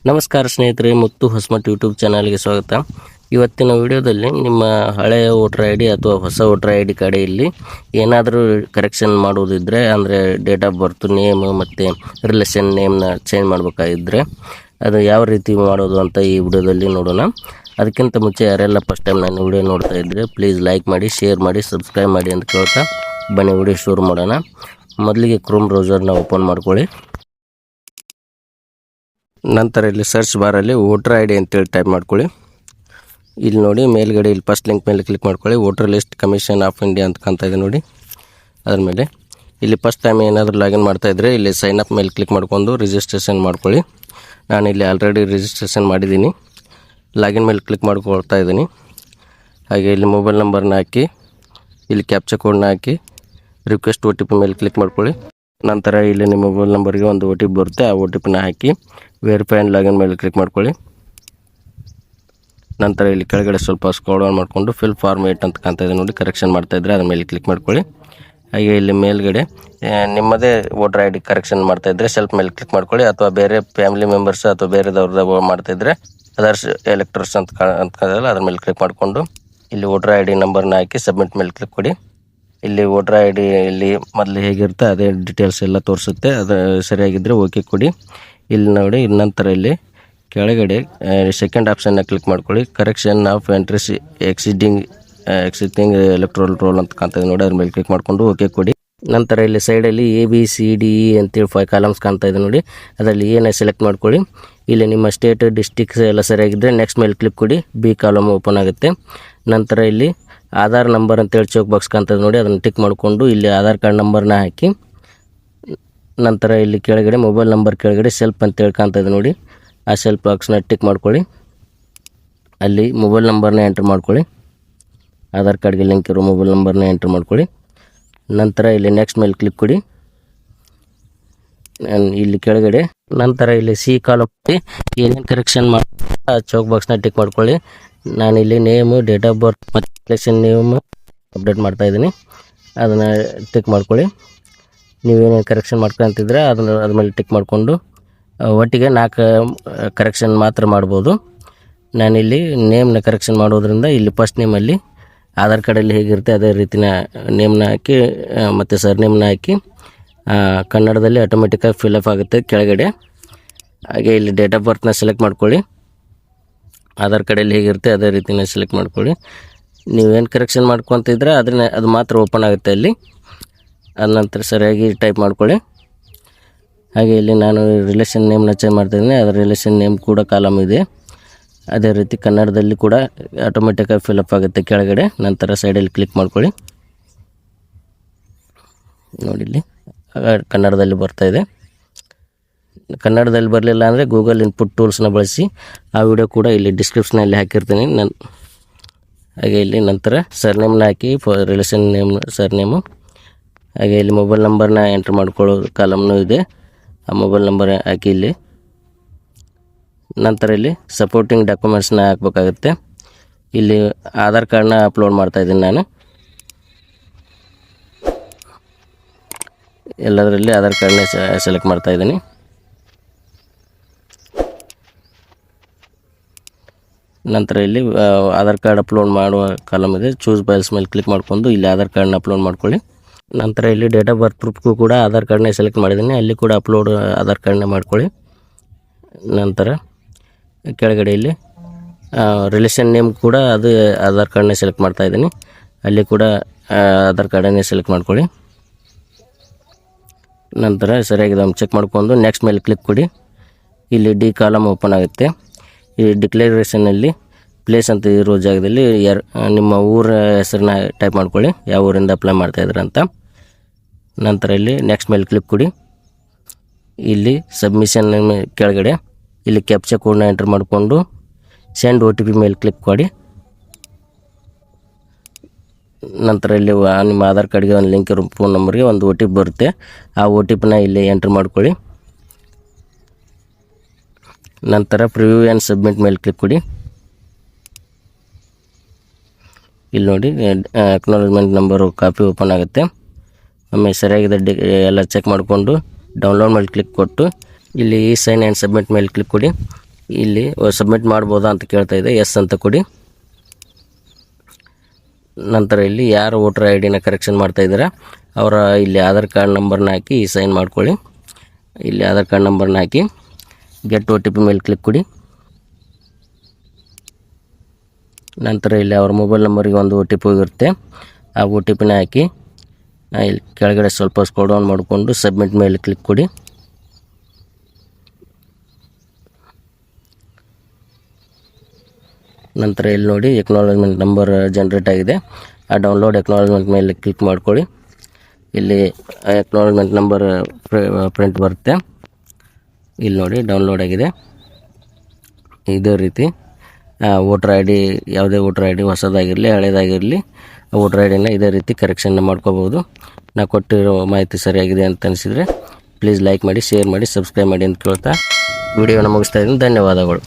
ನಮಸ್ಕಾರ ಸ್ನೇಹಿತರೆ, ಮುತ್ತು ಹೊಸಮಠ ಯೂಟ್ಯೂಬ್ ಚಾನಲ್ಗೆ ಸ್ವಾಗತ. ಇವತ್ತಿನ ವಿಡಿಯೋದಲ್ಲಿ ನಿಮ್ಮ ಹಳೆಯ ವೋಟರ್ ಐ ಡಿ ಅಥವಾ ಹೊಸ ವೋಟರ್ ಐ ಡಿ ಕಾರ್ಡೆಯಲ್ಲಿ ಏನಾದರೂ ಕರೆಕ್ಷನ್ ಮಾಡೋದಿದ್ದರೆ, ಅಂದರೆ ಡೇಟ್ ಆಫ್ ಬರ್ತ್, ನೇಮ್ ಮತ್ತು ರಿಲೇಷನ್ ನೇಮ್ನ ಚೇಂಜ್ ಮಾಡಬೇಕಾಗಿದ್ದರೆ ಅದು ಯಾವ ರೀತಿ ಮಾಡೋದು ಅಂತ ಈ ವಿಡಿಯೋದಲ್ಲಿ ನೋಡೋಣ. ಅದಕ್ಕಿಂತ ಮುಂಚೆ ಯಾರೆಲ್ಲ ಫಸ್ಟ್ ಟೈಮ್ ನಾನು ವಿಡಿಯೋ ನೋಡ್ತಾ ಇದ್ದರೆ ಪ್ಲೀಸ್ ಲೈಕ್ ಮಾಡಿ, ಶೇರ್ ಮಾಡಿ, ಸಬ್ಸ್ಕ್ರೈಬ್ ಮಾಡಿ ಅಂತ ಕೇಳ್ತಾ ಬನ್ನಿ ವಿಡಿಯೋ ಶುರು ಮಾಡೋಣ. ಮೊದಲಿಗೆ ಕ್ರೋಮ್ ಬ್ರೌಸರ್ನ ಓಪನ್ ಮಾಡ್ಕೊಳ್ಳಿ. ನಂತರ ಇಲ್ಲಿ ಸರ್ಚ್ ಬಾರಲ್ಲಿ ವೋಟರ್ ಐ ಡಿ ಅಂತೇಳಿ ಟೈಪ್ ಮಾಡ್ಕೊಳ್ಳಿ. ಇಲ್ಲಿ ನೋಡಿ ಮೇಲ್ಗಡೆ ಇಲ್ಲಿ ಫಸ್ಟ್ ಲಿಂಕ್ ಮೇಲೆ ಕ್ಲಿಕ್ ಮಾಡ್ಕೊಳ್ಳಿ. Voter list commission of India ಅಂತ ಕಾಣ್ತಾ ಇದೆ ನೋಡಿ. ಅದ್ರ ಮೇಲೆ ಇಲ್ಲಿ ಫಸ್ಟ್ ಟೈಮ್ ಏನಾದರೂ ಲಾಗಿನ್ ಮಾಡ್ತಾಯಿದ್ರೆ ಇಲ್ಲಿ ಸೈನ್ ಅಪ್ ಮೇಲೆ ಕ್ಲಿಕ್ ಮಾಡ್ಕೊಂಡು ರಿಜಿಸ್ಟ್ರೇಷನ್ ಮಾಡ್ಕೊಳ್ಳಿ. ನಾನು ಇಲ್ಲಿ ಆಲ್ರೆಡಿ ರಿಜಿಸ್ಟ್ರೇಷನ್ ಮಾಡಿದ್ದೀನಿ. ಲಾಗಿನ್ ಮೇಲೆ ಕ್ಲಿಕ್ ಮಾಡ್ಕೊಳ್ತಾ ಇದ್ದೀನಿ. ಹಾಗೆ ಇಲ್ಲಿ ಮೊಬೈಲ್ ನಂಬರ್ನ ಹಾಕಿ, ಇಲ್ಲಿ ಕ್ಯಾಪ್ಚಾ ಕೋಡ್ನ ಹಾಕಿ, ರಿಕ್ವೆಸ್ಟ್ ಒ ಟಿ ಪಿ ಮೇಲೆ ಕ್ಲಿಕ್ ಮಾಡ್ಕೊಳ್ಳಿ. ನಂತರ ಇಲ್ಲಿ ನಿಮ್ಮ ಮೊಬೈಲ್ ನಂಬರ್ಗೆ ಒಂದು ಒ ಟಿ ಪಿ ಬರುತ್ತೆ. ಆ ಒ ಟಿ ಪಿನ ಹಾಕಿ ವೆರಿಫೈ ಆ್ಯಂಡ್ ಲಾಗಿನ್ ಮೇಲೆ ಕ್ಲಿಕ್ ಮಾಡ್ಕೊಳ್ಳಿ. ನಂತರ ಇಲ್ಲಿ ಕೆಳಗಡೆ ಸ್ವಲ್ಪ ಸ್ಕ್ರೋಲ್ ಡೌನ್ ಮಾಡಿಕೊಂಡು ಫಿಲ್ ಫಾರ್ಮ್ 8 ಅಂತ ಕಾಣ್ತಾ ಇದೆ ನೋಡಿ, ಕರೆಕ್ಷನ್ ಮಾಡ್ತಾಯಿದ್ರೆ ಅದ್ರ ಮೇಲೆ ಕ್ಲಿಕ್ ಮಾಡ್ಕೊಳ್ಳಿ. ಹಾಗೆ ಇಲ್ಲಿ ಮೇಲ್ಗಡೆ ನಿಮ್ಮದೇ ವೋಟರ್ ಐ ಡಿ ಕರೆಕ್ಷನ್ ಮಾಡ್ತಾಯಿದ್ರೆ ಸೆಲ್ಫ್ ಮೇಲೆ ಕ್ಲಿಕ್ ಮಾಡ್ಕೊಳ್ಳಿ. ಅಥವಾ ಬೇರೆ ಫ್ಯಾಮಿಲಿ ಮೆಂಬರ್ಸ್ ಅಥವಾ ಬೇರೆದವ್ರದ್ದು ಮಾಡ್ತಾಯಿದ್ರೆ ಅದರ್ಸ್ ಎಲೆಕ್ಟರ್ಸ್ ಅಂತ ಕಾಣಲ್ಲ, ಅದ್ರ ಮೇಲೆ ಕ್ಲಿಕ್ ಮಾಡಿಕೊಂಡು ಇಲ್ಲಿ ವೋಟರ್ ಐ ಡಿ ನಂಬರ್ನ ಹಾಕಿ ಸಬ್ಮಿಟ್ ಮೇಲೆ ಕ್ಲಿಕ್ ಕೊಡಿ. ಇಲ್ಲಿ ವೋಟರ್ ಐ ಡಿ ಇಲ್ಲಿ ಮೊದಲು ಹೇಗಿರುತ್ತೆ ಅದೇ ಡೀಟೇಲ್ಸ್ ಎಲ್ಲ ತೋರಿಸುತ್ತೆ. ಅದು ಸರಿಯಾಗಿದ್ದರೆ ಓಕೆ ಕೊಡಿ. ಇಲ್ಲಿ ನೋಡಿ, ನಂತರ ಇಲ್ಲಿ ಕೆಳಗಡೆ ಸೆಕೆಂಡ್ ಆಪ್ಷನ್ನ ಕ್ಲಿಕ್ ಮಾಡ್ಕೊಳ್ಳಿ. Correction of entries existing electoral roll ಅಂತ ಕಾಣ್ತದೆ ನೋಡಿ, ಅದ್ರ ಮೇಲೆ ಕ್ಲಿಕ್ ಮಾಡಿಕೊಂಡು ಓಕೆ ಕೊಡಿ. ನಂತರ ಇಲ್ಲಿ ಸೈಡಲ್ಲಿ ABCDE ಅಂತೇಳಿ 5 ಕಾಲಮ್ಸ್ ಕಾಣ್ತಾ ಇದೆ ನೋಡಿ, ಅದರಲ್ಲಿ ಏನೇ ಸೆಲೆಕ್ಟ್ ಮಾಡ್ಕೊಳ್ಳಿ. ಇಲ್ಲಿ ನಿಮ್ಮ ಸ್ಟೇಟ್ ಡಿಸ್ಟಿಕ್ಸ್ ಎಲ್ಲ ಸರಿಯಾಗಿದ್ದರೆ ನೆಕ್ಸ್ಟ್ ಮೇಲೆ ಕ್ಲಿಕ್ ಕೊಡಿ. B ಕಾಲಮ್ ಓಪನ್ ಆಗುತ್ತೆ. ನಂತರ ಇಲ್ಲಿ ಆಧಾರ್ ನಂಬರ್ ಅಂತೇಳಿ ಚೆಕ್ ಬಾಕ್ಸ್ ಕಾಣ್ತದೆ ನೋಡಿ, ಅದನ್ನು ಟಿಕ್ ಮಾಡಿಕೊಂಡು ಇಲ್ಲಿ ಆಧಾರ್ ಕಾರ್ಡ್ ನಂಬರ್ನ ಹಾಕಿ, ನಂತರ ಇಲ್ಲಿ ಕೆಳಗಡೆ ಮೊಬೈಲ್ ನಂಬರ್ ಕೆಳಗಡೆ ಸೆಲ್ಫ್ ಅಂತೇಳಿ ಕಾಣ್ತದೆ ನೋಡಿ, ಆ ಸೆಲ್ಫ್ ಬಾಕ್ಸ್ನ ಟಿಕ್ ಮಾಡ್ಕೊಳ್ಳಿ. ಅಲ್ಲಿ ಮೊಬೈಲ್ ನಂಬರ್ನ ಎಂಟ್ರ್ ಮಾಡ್ಕೊಳ್ಳಿ. ಆಧಾರ್ ಕಾರ್ಡ್ಗೆ ಲಿಂಕ್ ಇರೋ ಮೊಬೈಲ್ ನಂಬರ್ನ ಎಂಟ್ರ್ ಮಾಡ್ಕೊಳ್ಳಿ. ನಂತರ ಇಲ್ಲಿ ನೆಕ್ಸ್ಟ್ ಮೇಲೆ ಕ್ಲಿಕ್ ಕೊಡಿ. ಇಲ್ಲಿ ಕೆಳಗಡೆ ನಂತರ ಇಲ್ಲಿ C ಕಾಲಮ್ ಏನೇನು ಕರೆಕ್ಷನ್ ಮಾಡಿ ಚೌಕ್ ಬಾಕ್ಸ್ನ ಟಿಕ್ ಮಾಡ್ಕೊಳ್ಳಿ. ನಾನಿಲ್ಲಿ ನೇಮು, ಡೇಟ್ ಆಫ್ ಬರ್ತ್ ಮತ್ತು ರಿಲೇಷನ್ ನೇಮ್ ಅಪ್ಡೇಟ್ ಮಾಡ್ತಾಯಿದ್ದೀನಿ, ಅದನ್ನು ಟಿಕ್ ಮಾಡ್ಕೊಳ್ಳಿ. ನೀವೇನೇನು ಕರೆಕ್ಷನ್ ಮಾಡ್ಕೊಂತಿದ್ರೆ ಅದ್ರ ಮೇಲೆ ಟಿಕ್ ಮಾಡಿಕೊಂಡು ಒಟ್ಟಿಗೆ 4 ಕರೆಕ್ಷನ್ ಮಾತ್ರ ಮಾಡ್ಬೋದು. ನಾನಿಲ್ಲಿ ನೇಮ್ನ ಕರೆಕ್ಷನ್ ಮಾಡೋದ್ರಿಂದ ಇಲ್ಲಿ ಫಸ್ಟ್ ನೇಮಲ್ಲಿ ಆಧಾರ್ ಕಾರ್ಡಲ್ಲಿ ಹೇಗಿರುತ್ತೆ ಅದೇ ರೀತಿನ ನೇಮ್ನ ಹಾಕಿ ಮತ್ತು ಸರ್ನೇಮ್ನ ಹಾಕಿ ಕನ್ನಡದಲ್ಲಿ ಆಟೋಮೆಟಿಕ್ಕಾಗಿ ಫಿಲಪ್ ಆಗುತ್ತೆ ಕೆಳಗಡೆ. ಹಾಗೆ ಇಲ್ಲಿ ಡೇಟ್ ಆಫ್ ಬರ್ತ್ನ ಸೆಲೆಕ್ಟ್ ಮಾಡ್ಕೊಳ್ಳಿ. ಆಧಾರ್ ಕಾರ್ಡಲ್ಲಿ ಹೇಗಿರುತ್ತೆ ಅದೇ ರೀತಿನ ಸೆಲೆಕ್ಟ್ ಮಾಡ್ಕೊಳ್ಳಿ. ನೀವೇನು ಕರೆಕ್ಷನ್ ಮಾಡ್ಕೊತಿದ್ರೆ ಅದು ಮಾತ್ರ ಓಪನ್ ಆಗುತ್ತೆ ಅಲ್ಲಿ. ಅದ ನಂತರ ಸರಿಯಾಗಿ ಟೈಪ್ ಮಾಡ್ಕೊಳ್ಳಿ. ಹಾಗೆ ಇಲ್ಲಿ ನಾನು ರಿಲೇಷನ್ ನೇಮ್ನ ಚೇಂಜ್ ಮಾಡ್ತಾಯಿದ್ದೀನಿ, ಅದರ ರಿಲೇಷನ್ ನೇಮ್ ಕೂಡ ಕಾಲಮ್ ಇದೆ. ಅದೇ ರೀತಿ ಕನ್ನಡದಲ್ಲಿ ಕೂಡ ಆಟೋಮೆಟಿಕ್ಕಾಗಿ ಫಿಲಪ್ ಆಗುತ್ತೆ ಕೆಳಗಡೆ. ನಂತರ ಸೈಡಲ್ಲಿ ಕ್ಲಿಕ್ ಮಾಡ್ಕೊಳ್ಳಿ. ನೋಡಿ ಇಲ್ಲಿ ಕನ್ನಡದಲ್ಲಿ ಬರ್ತಾಯಿದೆ. ಕನ್ನಡದಲ್ಲಿ ಬರಲಿಲ್ಲ ಅಂದರೆ ಗೂಗಲ್ ಇನ್ಪುಟ್ ಟೂಲ್ಸ್ನ ಬಳಸಿ, ಆ ವಿಡಿಯೋ ಕೂಡ ಇಲ್ಲಿ ಡಿಸ್ಕ್ರಿಪ್ಷನಲ್ಲಿ ಹಾಕಿರ್ತೀನಿ ನಾನು. ಹಾಗೆ ಇಲ್ಲಿ ನಂತರ ಸರ್ನೇಮ್ನ ಹಾಕಿ ರಿಲೇಷನ್ ನೇಮ್ ಸರ್ನೇಮು. ಹಾಗೆ ಇಲ್ಲಿ ಮೊಬೈಲ್ ನಂಬರ್ನ ಎಂಟ್ರ್ ಮಾಡ್ಕೊಳ್ಳೋ ಕಾಲಮ್ನೂ ಇದೆ, ಆ ಮೊಬೈಲ್ ನಂಬರ್ ಹಾಕಿ ಇಲ್ಲಿ. ನಂತರ ಇಲ್ಲಿ ಸಪೋರ್ಟಿಂಗ್ ಡಾಕ್ಯುಮೆಂಟ್ಸ್ನ ಹಾಕಬೇಕಾಗುತ್ತೆ. ಇಲ್ಲಿ ಆಧಾರ್ ಕಾರ್ಡ್ನ ಅಪ್ಲೋಡ್ ಮಾಡ್ತಾಯಿದ್ದೀನಿ ನಾನು. ಎಲ್ಲದರಲ್ಲಿ ಆಧಾರ್ ಕಾರ್ಡ್ನ ಸೆಲೆಕ್ಟ್ ಮಾಡ್ತಾಯಿದ್ದೀನಿ. ನಂತರ ಇಲ್ಲಿ ಆಧಾರ್ ಕಾರ್ಡ್ ಅಪ್ಲೋಡ್ ಮಾಡುವ ಕಾಲಮ್ ಇದೆ, ಚೂಸ್ ಫೈಲ್ಸ್ ಮೇಲೆ ಕ್ಲಿಕ್ ಮಾಡ್ಕೊಂಡು ಇಲ್ಲಿ ಆಧಾರ್ ಕಾರ್ಡ್ನ ಅಪ್ಲೋಡ್ ಮಾಡ್ಕೊಳ್ಳಿ. ನಂತರ ಇಲ್ಲಿ ಡೇಟ್ ಆಫ್ ಬರ್ತ್ ಪ್ರೂಫ್ಗೂ ಕೂಡ ಆಧಾರ್ ಕಾರ್ಡ್ನೇ ಸೆಲೆಕ್ಟ್ ಮಾಡಿದ್ದೀನಿ, ಅಲ್ಲಿ ಕೂಡ ಅಪ್ಲೋಡ್ ಆಧಾರ್ ಕಾರ್ಡ್ನ ಮಾಡ್ಕೊಳ್ಳಿ. ನಂತರ ಕೆಳಗಡೆ ಇಲ್ಲಿ ರಿಲೇಷನ್ ನೇಮ್ ಕೂಡ ಅದು ಆಧಾರ್ ಕಾರ್ಡ್ನೇ ಸೆಲೆಕ್ಟ್ ಮಾಡ್ತಾಯಿದ್ದೀನಿ, ಅಲ್ಲಿ ಕೂಡ ಆಧಾರ್ ಕಾರ್ಡನ್ನೇ ಸೆಲೆಕ್ಟ್ ಮಾಡ್ಕೊಳ್ಳಿ. ನಂತರ ಸರಿಯಾಗಿದೆ ಚೆಕ್ ಮಾಡ್ಕೊಂಡು ನೆಕ್ಸ್ಟ್ ಮೇಲೆ ಕ್ಲಿಕ್ ಕೊಡಿ. ಇಲ್ಲಿ D ಕಾಲಮ್ ಓಪನ್ ಆಗುತ್ತೆ. ಈ ಡಿಕ್ಲರೇಷನಲ್ಲಿ ಪ್ಲೇಸ್ ಅಂತ ಇರೋ ಜಾಗದಲ್ಲಿ ನಿಮ್ಮ ಊರ ಹೆಸರನ್ನ ಟೈಪ್ ಮಾಡ್ಕೊಳ್ಳಿ, ಯಾವ ಊರಿಂದ ಅಪ್ಲೈ ಮಾಡ್ತಾಯಿದ್ರೆ ಅಂತ. ನಂತರ ಇಲ್ಲಿ ನೆಕ್ಸ್ಟ್ ಮೇಲೆ ಕ್ಲಿಕ್ ಕೊಡಿ. ಇಲ್ಲಿ ಸಬ್ಮಿಷನ್ ಕೆಳಗಡೆ ಇಲ್ಲಿ ಕ್ಯಾಪ್ಚಾ ಕೋಡ್ನ ಎಂಟರ್ ಮಾಡಿಕೊಂಡು ಸೆಂಡ್ ಒ ಟಿ ಪಿ ಮೇಲೆ ಕ್ಲಿಕ್ ಮಾಡಿ. ನಂತರ ಇಲ್ಲಿ ನಿಮ್ಮ ಆಧಾರ್ ಕಾರ್ಡ್ಗೆ ಒಂದು ಲಿಂಕ್ ಇರೋ ಫೋನ್ ನಂಬರ್ಗೆ ಒಂದು ಒ ಟಿ ಪಿ ಬರುತ್ತೆ, ಆ ಒ ಟಿ ಪಿನ ಇಲ್ಲಿ ಎಂಟ್ರ್ ಮಾಡ್ಕೊಳ್ಳಿ. ನಂತರ ಪ್ರಿವ್ಯೂ ಆ್ಯಂಡ್ ಸಬ್ಮಿಟ್ ಮೇಲೆ ಕ್ಲಿಕ್ ಕೊಡಿ. ಇಲ್ಲಿ ನೋಡಿ ಅಕ್ನಾಲಜ್ಮೆಂಟ್ ನಂಬರು ಕಾಪಿ ಓಪನ್ ಆಗುತ್ತೆ. ಆಮೇಲೆ ಸರಿಯಾಗಿದೆ ಎಲ್ಲ ಚೆಕ್ ಮಾಡಿಕೊಂಡು ಡೌನ್ಲೋಡ್ ಮೇಲೆ ಕ್ಲಿಕ್ ಕೊಟ್ಟು ಇಲ್ಲಿ ಈ ಸೈನ್ ಆ್ಯಂಡ್ ಸಬ್ಮಿಟ್ ಮೇಲೆ ಕ್ಲಿಕ್ ಕೊಡಿ. ಇಲ್ಲಿ ಸಬ್ಮಿಟ್ ಮಾಡ್ಬೋದಾ ಅಂತ ಕೇಳ್ತಾ ಇದೆ, ಎಸ್ ಅಂತ ಕೊಡಿ. ನಂತರ ಇಲ್ಲಿ ಯಾರು ವೋಟರ್ ಐ ಡಿನ ಕರೆಕ್ಷನ್ ಮಾಡ್ತಾ ಇದ್ದಾರೆ ಅವರ ಇಲ್ಲಿ ಆಧಾರ್ ಕಾರ್ಡ್ ನಂಬರ್ನ ಹಾಕಿ ಸೈನ್ ಮಾಡ್ಕೊಳ್ಳಿ. ಇಲ್ಲಿ ಆಧಾರ್ ಕಾರ್ಡ್ ನಂಬರ್ನ ಹಾಕಿ ಗೆಟ್ OTP ಮೇಲೆ ಕ್ಲಿಕ್ ಕೊಡಿ. ನಂತರ ಇಲ್ಲಿ ಅವ್ರ ಮೊಬೈಲ್ ನಂಬರಿಗೆ ಒಂದು OTP ಹೋಗಿರುತ್ತೆ. ಆ OTPನ ಹಾಕಿ ಇಲ್ಲಿ ಕೆಳಗಡೆ ಸ್ವಲ್ಪ ಸ್ಕ್ರೋಲ್ ಡೌನ್ ಮಾಡಿಕೊಂಡು ಸಬ್ಮಿಟ್ ಮೇಲೆ ಕ್ಲಿಕ್ ಕೊಡಿ. ನಂತರ ಇಲ್ಲಿ ನೋಡಿ ಎಕ್ನಾಲಜ್ಮೆಂಟ್ ನಂಬರ್ ಜನ್ರೇಟ್ ಆಗಿದೆ. ಆ ಡೌನ್ಲೋಡ್ ಎಕ್ನಾಲಜ್ಮೆಂಟ್ ಮೇಲೆ ಕ್ಲಿಕ್ ಮಾಡ್ಕೊಳ್ಳಿ. ಇಲ್ಲಿ ಎಕ್ನಾಲಜ್ಮೆಂಟ್ ನಂಬರ್ ಪ್ರಿಂಟ್ ಬರುತ್ತೆ. ಇಲ್ಲಿ ನೋಡಿ ಡೌನ್ಲೋಡ್ ಆಗಿದೆ. ಇದೇ ರೀತಿ ವೋಟರ್ ಐ ಡಿ, ಯಾವುದೇ ವೋಟರ್ ಐ ಡಿ ಹೊಸದಾಗಿರಲಿ ಹಳೇದಾಗಿರಲಿ ವೋಟರ್ ಐ ಡಿನ ಇದೇ ರೀತಿ ಕರೆಕ್ಷನ್ನ ಮಾಡ್ಕೋಬೋದು. ನಾನು ಕೊಟ್ಟಿರೋ ಮಾಹಿತಿ ಸರಿಯಾಗಿದೆ ಅಂತ ಅನಿಸಿದರೆ ಪ್ಲೀಸ್ ಲೈಕ್ ಮಾಡಿ, ಶೇರ್ ಮಾಡಿ, ಸಬ್ಸ್ಕ್ರೈಬ್ ಮಾಡಿ ಅಂತ ಕೇಳ್ತಾ ವಿಡಿಯೋನ ಮುಗಿಸ್ತಾ ಇದ್ದೀನಿ. ಧನ್ಯವಾದಗಳು.